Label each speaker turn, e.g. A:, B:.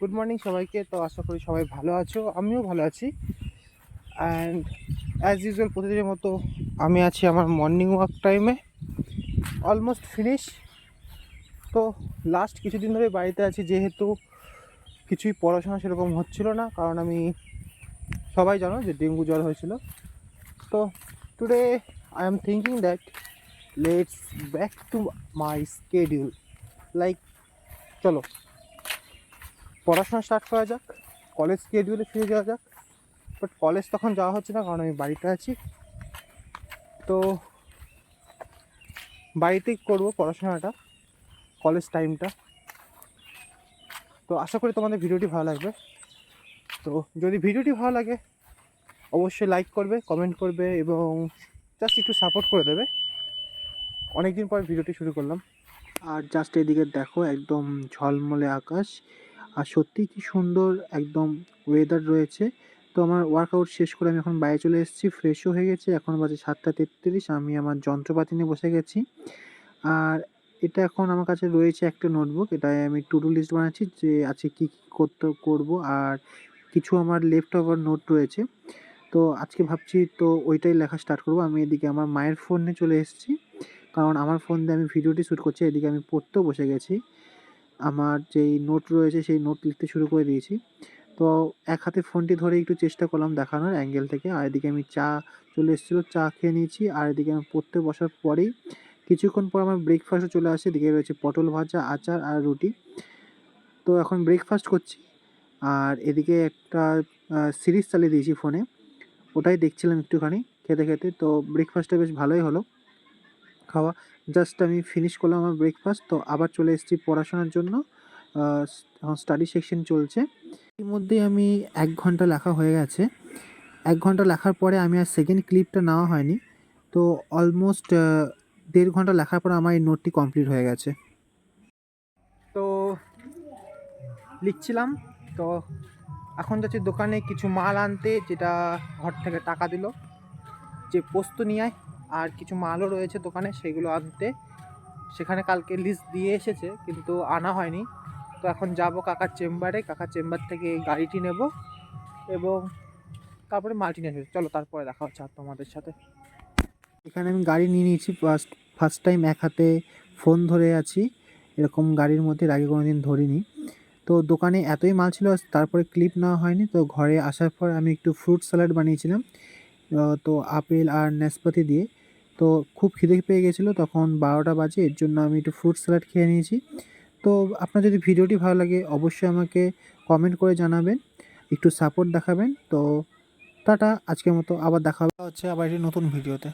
A: Good morning সবাইকে। তো আশা করি সবাই ভালো আছো, আমিও ভালো আছি। অ্যান্ড অ্যাজ ইউজুয়াল প্রতিদিনের মতো আমি আছি আমার মর্নিং ওয়াক টাইমে, অলমোস্ট ফিনিশ। তো লাস্ট কিছুদিন ধরে বাড়িতে আছি, যেহেতু কিছুই পড়াশোনা সেরকম হচ্ছিল না, কারণ আমি সবাই জানো যে ডেঙ্গু জ্বর হয়েছিল। তো today I am thinking that let's back to my schedule, like চলো পড়াশোনা স্টার্ট করা যাক, কলেজ স্কেডিউলে ফিরে যাওয়া যাক। বাট কলেজ তখন যাওয়া হচ্ছে না, কারণ আমি বাড়িতে আছি। তো বাড়িতেই করবো পড়াশোনাটা, কলেজ টাইমটা। তো আশা করি তোমাদের ভিডিওটি ভালো লাগবে। তো যদি ভিডিওটি ভালো লাগে অবশ্যই লাইক করবে, কমেন্ট করবে এবং জাস্ট একটু সাপোর্ট করে দেবে। অনেকদিন পর ভিডিওটি শুরু করলাম। আর জাস্ট এদিকে দেখো, একদম ঝলমলে আকাশ, আর সত্যি কি সুন্দর একদম ওয়েদার রয়েছে। তো আমার ওয়ার্কআউট শেষ করে আমি এখন বাইরে চলে এসেছি, ফ্রেশও হয়ে গেছে। এখন বাজে 7:33। আমি আমার যন্ত্রপাতি নিয়ে বসে গেছি। আর এটা এখন আমার কাছে রয়েছে একটা নোটবুক, এটায় আমি টু ডু লিস্ট বানাচ্ছি যে আজকে কী কী করবো। আর কিছু আমার লেফট ওভার নোট রয়েছে, তো আজকে ভাবছি তো ওইটাই লেখা স্টার্ট করবো। আমি এদিকে আমার মায়ের ফোন নিয়ে চলে এসেছি, কারণ আমার ফোন দিয়ে আমি ভিডিওটি শ্যুট করছি। এদিকে আমি পড়তেও বসে গেছি, আমার যেই নোট রয়েছে সেই নোট লিখতে শুরু করে দিয়েছি। তো এক হাতে ফোনটি ধরে একটু চেষ্টা করলাম দেখানোর অ্যাঙ্গেল থেকে। আর এদিকে আমি চা চলে এসেছিলো, চা খেয়ে নিয়েছি। আর এদিকে আমি পড়তে বসার পরেই কিছুক্ষণ পর আমার ব্রেকফাস্টও চলে আসে। এদিকে রয়েছে পটল ভাজা, আচার আর রুটি। তো এখন ব্রেকফাস্ট করছি। আর এদিকে একটা সিরিজ চালিয়ে দিয়েছি ফোনে, ওটাই দেখছিলাম একটুখানি খেতে খেতে। তো ব্রেকফাস্টটা বেশ ভালোই হলো খাওয়া। জাস্ট আমি ফিনিশ করলাম আমার ব্রেকফাস্ট, তো আবার চলে এসেছি পড়াশোনার জন্য। এখন স্টাডি সেকশন চলছে। এর মধ্যেই আমি 1 ঘন্টা লেখা হয়ে গেছে। 1 ঘন্টা লেখার পরে আমি আর সেকেন্ড ক্লিপটা নেওয়া হয়নি। তো অলমোস্ট 1.5 ঘন্টা লেখার পর আমার এই নোটটি কমপ্লিট হয়ে গেছে। তো লিখছিলাম, তো এখন যাচ্ছি দোকানে কিছু মাল আনতে, যেটা ঘর থেকে টাকা দিল যে পোস্ত নিয়ে আয়। আর কিছু মালও রয়েছে দোকানে, সেগুলো আনতে। সেখানে কালকে লিস্ট দিয়ে এসেছে কিন্তু আনা হয়নি। তো এখন যাব কাকার চেম্বারে, কাকার চেম্বার থেকে গাড়িটি নেব এবং তারপরে মালটি নিয়ে আসবে। চলো তারপরে দেখা হচ্ছে আর তোমাদের সাথে। এখানে আমি গাড়ি নিয়ে নিয়েছি, ফার্স্ট টাইম এক হাতে ফোন ধরে আছি এরকম গাড়ির মধ্যে, এর আগে কোনোদিন ধরিনি। তো দোকানে এতই মাল ছিল, তারপরে ক্লিপ নেওয়া হয়নি। তো ঘরে আসার পর আমি একটু ফ্রুট স্যালাড বানিয়েছিলাম, তো আপেল আর নাশপাতি দিয়ে। তো খুব খিদে পেয়ে গেছিলো, তখন 12টা বাজে, এর জন্য আমি একটু ফ্রুট স্যালাড খেয়ে নিয়েছি। তো আপনার যদি ভিডিওটি ভালো লাগে অবশ্যই আমাকে কমেন্ট করে জানাবেন, একটু সাপোর্ট দেখাবেন। তো টাটা, আজকের মতো আবার দেখা হচ্ছে আবার একটি নতুন ভিডিওতে।